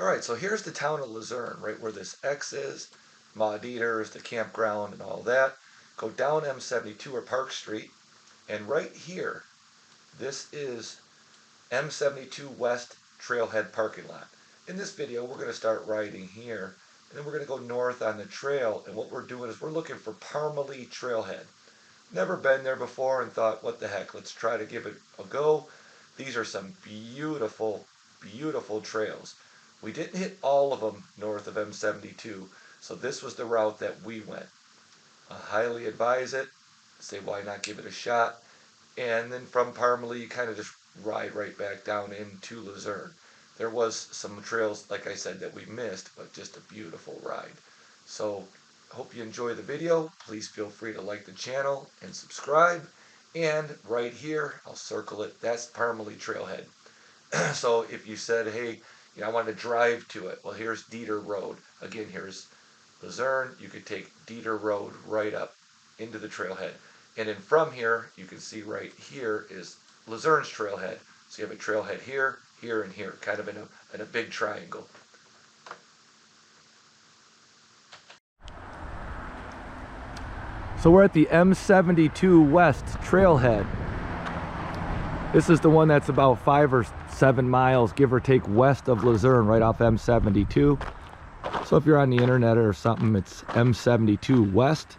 All right, so here's the town of Luzerne, right where this X is, Maud Eaters, the campground, and all that. Go down M72 or Park Street, and right here, this is M72 West Trailhead parking lot. In this video, we're going to start riding here, and then we're going to go north on the trail, and what we're doing is we're looking for Parmalee Trailhead. Never been there before and thought, what the heck, let's try to give it a go. These are some beautiful, beautiful trails. We didn't hit all of them north of M72, so this was the route that we went. I highly advise it. Say, why not give it a shot? And then from Parmalee, you kind of just ride right back down into Luzerne. There was some trails, like I said, that we missed, but just a beautiful ride. So hope you enjoy the video. Please feel free to like the channel and subscribe. And right here, I'll circle it. That's Parmalee Trailhead. So if you said, hey, I want to drive to it. Well, here's Dieter Road. Again, here's Luzerne. You could take Dieter Road right up into the trailhead. And then from here, you can see right here is Luzerne's trailhead. So you have a trailhead here, here, and here, kind of in a big triangle. So we're at the M72 West Trailhead. This is the one that's about 5 or 7 miles, give or take, west of Luzerne, right off M72. So if you're on the internet or something, it's M72 West.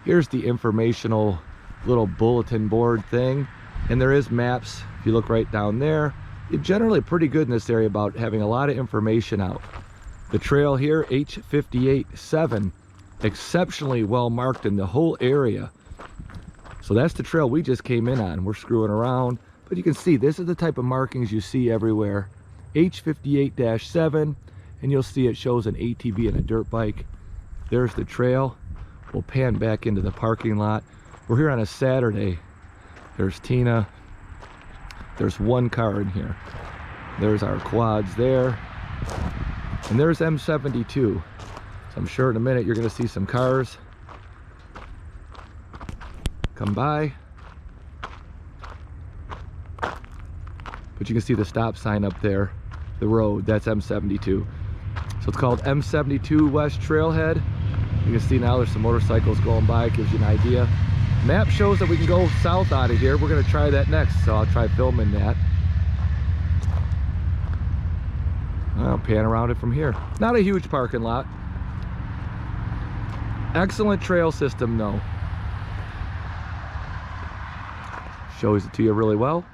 Here's the informational little bulletin board thing. And there is maps. If you look right down there, you're generally pretty good in this area about having a lot of information out. The trail here, H58-7. Exceptionally well marked in the whole area. So that's the trail we just came in on. We're screwing around, but you can see this is the type of markings you see everywhere. H58-7, and you'll see it shows an ATV and a dirt bike. There's the trail. We'll pan back into the parking lot. We're here on a Saturday. There's Tina. There's one car in here. There's our quads there, and there's M72. So I'm sure in a minute you're going to see some cars come by. But you can see the stop sign up there, the road, that's M72. So it's called M72 West Trailhead. You can see now there's some motorcycles going by, it gives you an idea. Map shows that we can go south out of here. We're going to try that next, so I'll try filming that. I'll pan around it from here. Not a huge parking lot. Excellent trail system though. Shows it to you really well.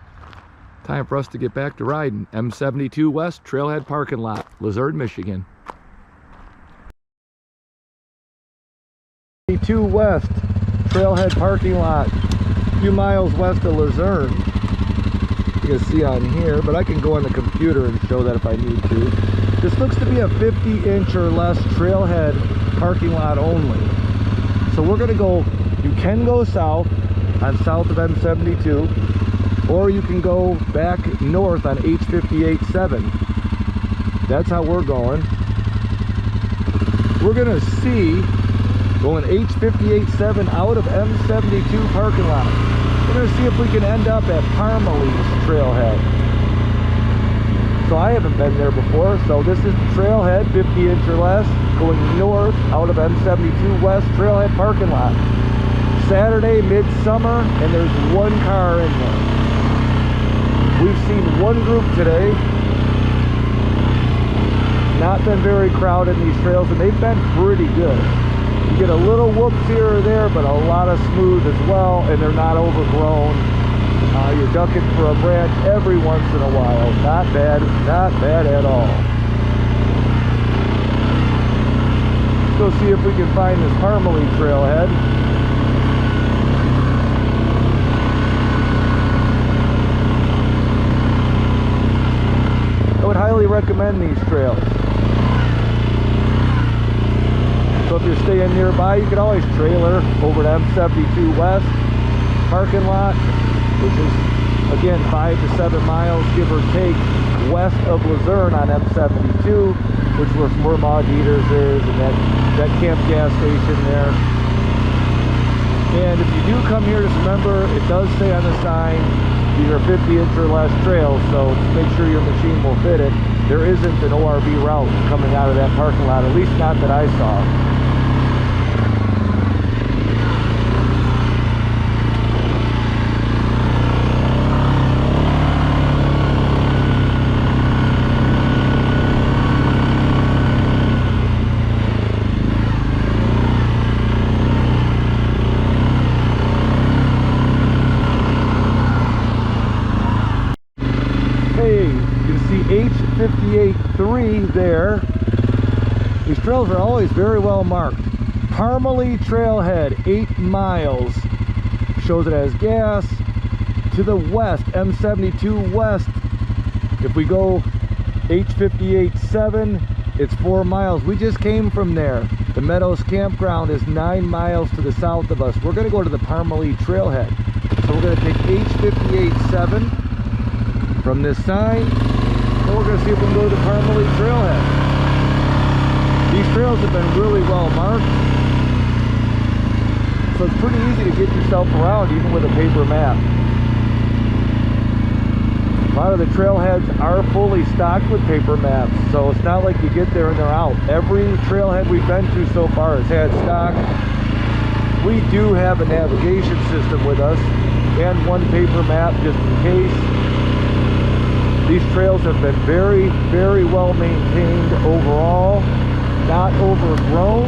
Time for us to get back to riding. M72 West Trailhead parking lot, Luzerne, Michigan. 72 West Trailhead parking lot, a few miles west of Luzerne. You can see on here, but I can go on the computer and show that if I need to. This looks to be a 50-inch or less trailhead parking lot only. So we're going to go, you can go south on south of M72, or you can go back north on H58-7. That's how we're going. We're going to see going H58-7 out of M72 parking lot. We're going to see if we can end up at Parmalee's Trailhead. So I haven't been there before, so this is the trailhead, 50-inch or less, going north out of M72 West Trailhead parking lot. Saturday, midsummer, and there's one car in there. We've seen one group today. Not been very crowded in these trails, and they've been pretty good. You get a little whoops here or there, but a lot of smooth as well, and they're not overgrown. You're ducking for a branch every once in a while. Not bad at all. Let's go see if we can find this Parmalee Trailhead. I would highly recommend these trails. So if you're staying nearby, you can always trailer over to M72 West parking lot, which is again 5 to 7 miles, give or take, west of Luzerne on M72, which is where Maud Eaters is, and that camp gas station there. And if you do come here, just remember it does say on the sign these are 50-inch or less trails, so just make sure your machine will fit it. there isn't an ORV route coming out of that parking lot, at least not that I saw. H58.3 there. These trails are always very well marked. Parmalee Trailhead, 8 miles. Shows it as gas. To the west, M72 west. If we go H58.7, it's 4 miles. We just came from there. The Meadows campground is 9 miles to the south of us. We're going to go to the Parmalee Trailhead. So we're going to take H58.7 from this sign. And we're going to see if we can go to the Parmalee Trailhead. These trails have been really well marked, so it's pretty easy to get yourself around even with a paper map. A lot of the trailheads are fully stocked with paper maps, so it's not like you get there and they're out. Every trailhead we've been to so far has had stock. We do have a navigation system with us and one paper map just in case. These trails have been very, very well maintained overall, not overgrown,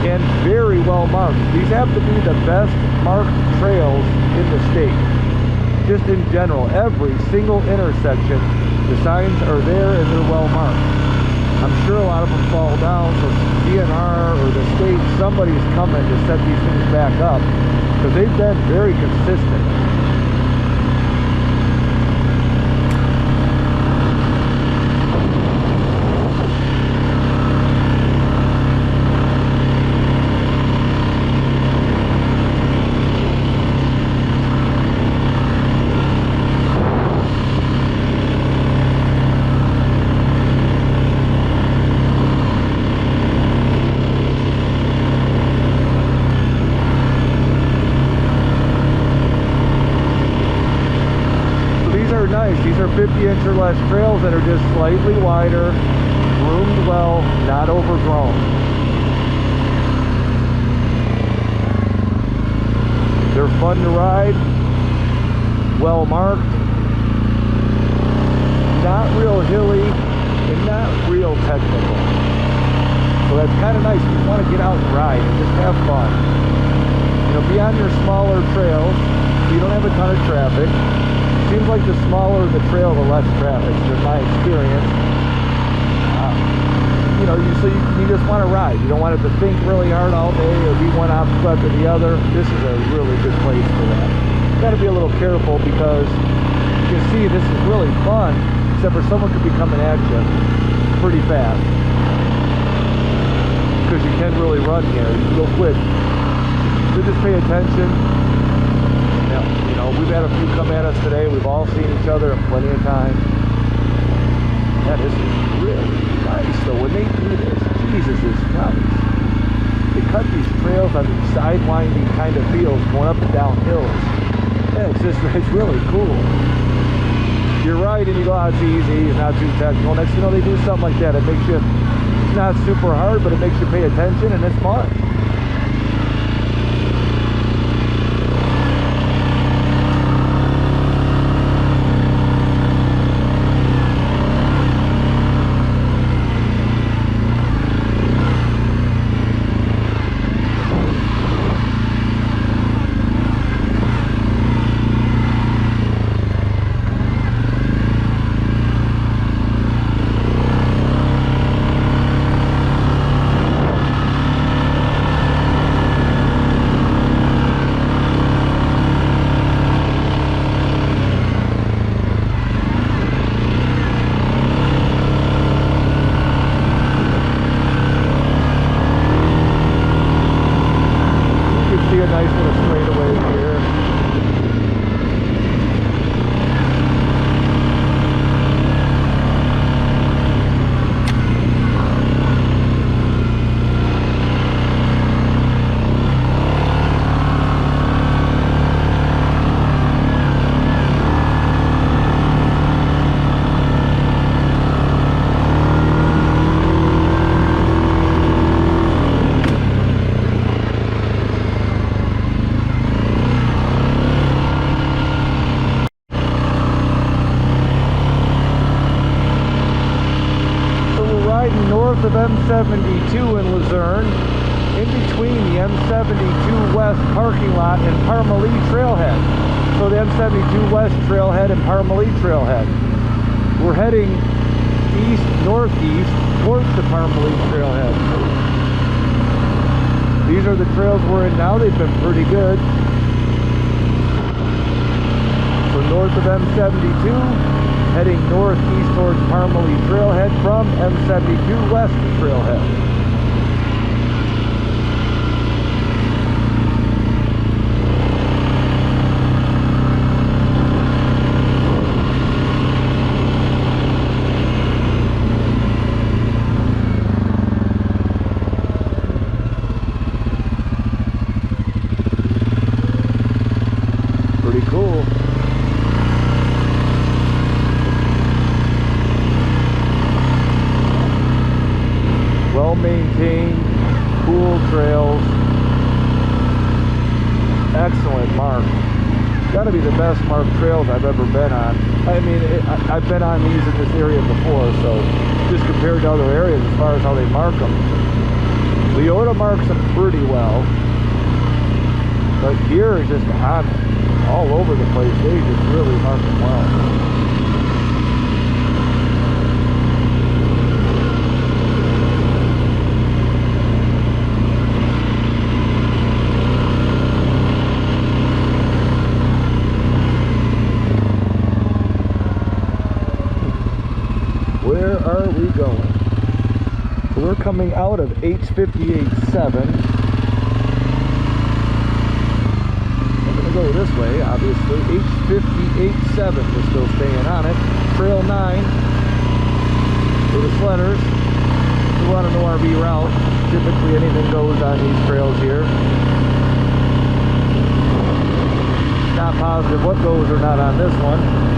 and very well marked. These have to be the best marked trails in the state. Just in general, every single intersection, the signs are there and they're well marked. I'm sure a lot of them fall down, so DNR or the state, somebody's coming to set these things back up, because they've been very consistent. These are 50-inch or less trails that are just slightly wider, groomed well, not overgrown. They're fun to ride, well marked, not real hilly, and not real technical. So that's kind of nice. You want to get out and ride and just have fun. You know, be on your smaller trails so you don't have a ton of traffic. Seems like the smaller the trail, the less traffic, in my experience. You know, you just want to ride. You don't want it to think really hard all day or be one obstacle after the other. This is a really good place for that. You got to be a little careful because you can see this is really fun, except for someone could be coming at you pretty fast. Because you can really run here. You can go quick. So just pay attention. You know, we've had a few come at us today. We've all seen each other plenty of times. Yeah, this is really nice though. When they do this, Jesus is nuts. They cut these trails on these side-winding kind of fields going up and down hills. Yeah, it's really cool. You're right and you go, oh, it's easy, it's not too technical. Next thing you know, they do something like that. It makes you, it's not super hard, but it makes you pay attention and it's fun. north of M72 in Luzerne, in between the M72 West parking lot and Parmalee Trailhead. So the M72 West Trailhead and Parmalee Trailhead. We're heading east-northeast towards the Parmalee Trailhead. These are the trails we're in now. They've been pretty good. So north of M72, heading northeast towards Parmalee Trailhead from M72 West Trailhead. Pretty cool. Well-maintained, cool trails, excellent mark. Got to be the best marked trails I've ever been on. I mean, I've been on these in this area before, so just compared to other areas as far as how they mark them. Leota marks them pretty well, but here is just on all over the place. They just really mark them well. Where are we going? So we're coming out of H58.7. We're going to go this way, obviously. H58.7, we're still staying on it. Trail 9 for the sledders. We want an ORV route. Typically anything goes on these trails here. Not positive what goes or not on this one.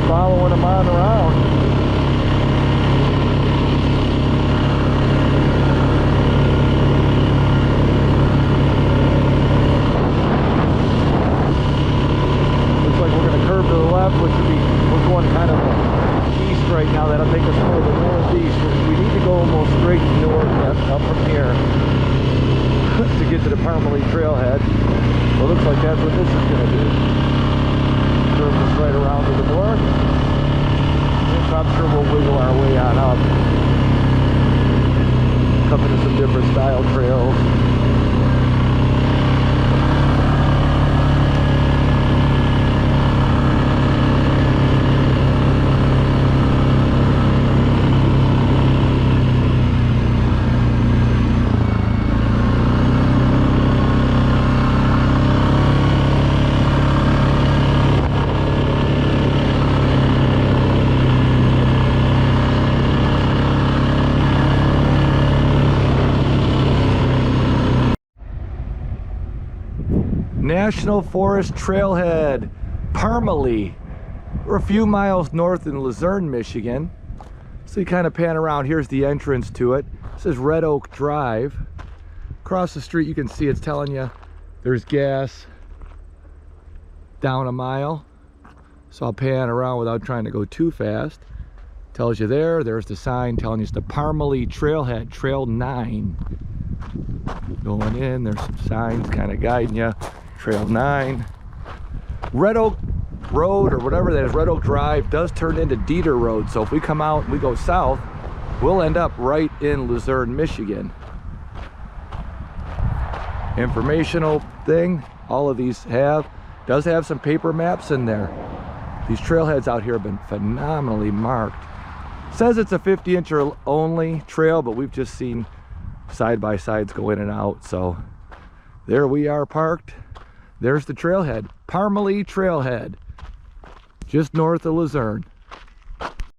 Following them on around. Looks like we're going to curve to the left, which would be, we're going kind of east right now. That'll take us more to the northeast. We need to go almost straight north up from here to get to the Parmalee Trailhead. Well, it looks like that's what this is going to do. Curve us right around to the north. I'm sure we'll wiggle our way on up. Coming to some different style trails. National Forest Trailhead, Parmalee. We're a few miles north in Luzerne, Michigan. So you kind of pan around. Here's the entrance to it. This is Red Oak Drive. Across the street you can see it's telling you there's gas down a mile. So I'll pan around without trying to go too fast. Tells you there's the sign telling you it's the Parmalee Trailhead, Trail 9. Going in, there's some signs kind of guiding you. Trail 9. Red Oak Road, or whatever that is, Red Oak Drive, does turn into Dieter Road. So if we come out and we go south, we'll end up right in Luzerne, Michigan. Informational thing, all of these does have some paper maps in there. These trailheads out here have been phenomenally marked. Says it's a 50-inch only trail, but we've just seen side-by-sides go in and out. So there we are parked. There's the trailhead, Parmalee Trailhead, just north of Luzerne.